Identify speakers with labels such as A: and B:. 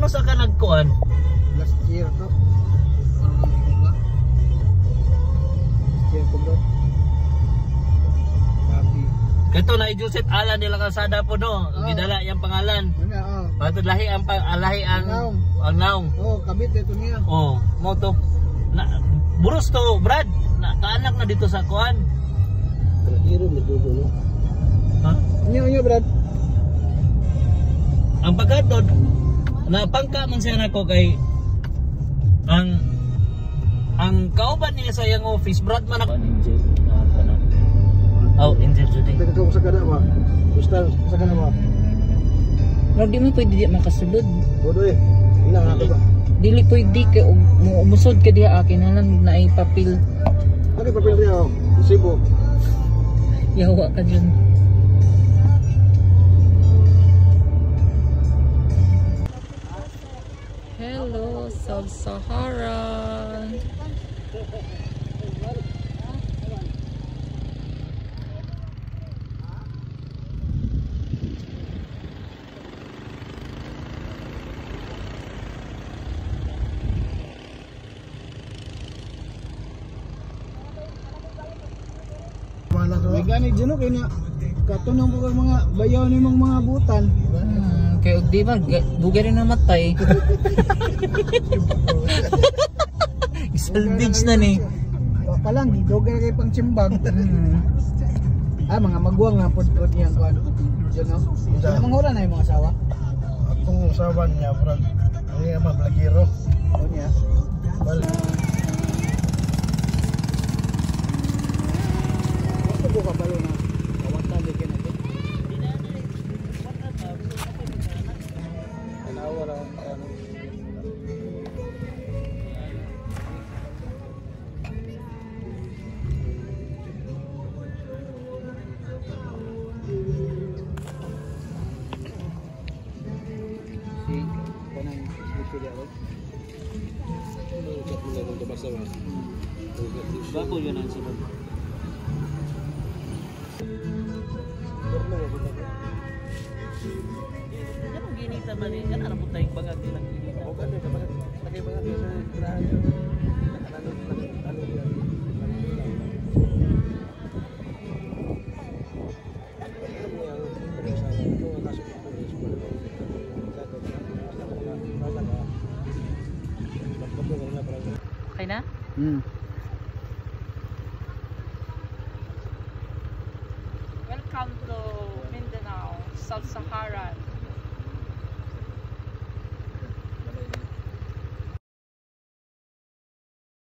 A: mo sa ka nagkuan?
B: Last year to. Ano nga ikong nga? Last year ko bro. Happy.
A: Kato na Joseph Alan nila kasada po no. Gidala yang pangalan.
B: Ano
A: Patod lahi ang naong.
B: Oh, kabit ito niya.
A: Oh, mo to. Buros to, Brad. Kaanak na dito sa kuan.
B: Hero ni Dudo no.
A: Ha?
B: Inyo Brad.
A: Ang pagkatod napangka man siya nako kay ang kauban niya sa iyang office, Brad man ako. Angel na. Oh, Angel today.
B: Ikaw sa kana ba? Gusto sa kana ba?
C: Wag di mo pwede di makasulod.
B: Bodo eh. Ina nga ba?
C: Dili pwede kay umusod ka diha akin halang na ay papel.
B: Ano papel niya? Resibo.
C: Yawa ka dyan. Hello, Sub-Saharan.
B: May gani dyan o kaya na katunang po kang mga bayaw ni mga butan.
C: Kaya di ba, bugay rin namatay. Salvage na ni.
B: Pa lang, di dogar kay pang tsimbag. Mga magwang nga pod niya ko ano. Diyan no. Ano manghura na yung mga asawa? Akong asawa niya, brad. Ang nga mga blagiro. O niya. Balik. Ako po kabalo na. Kawantan di kayo natin. An hour ang ano.
A: Bago yun ang sunod. Ano ginita man eh? Kan arapot na yung bangag nilang ginita.
B: O ganda ka bakit lagay bangag sa tirahan nyo. Ano yan?
C: Okay na? Welcome to Mindanao, Sub-Saharan.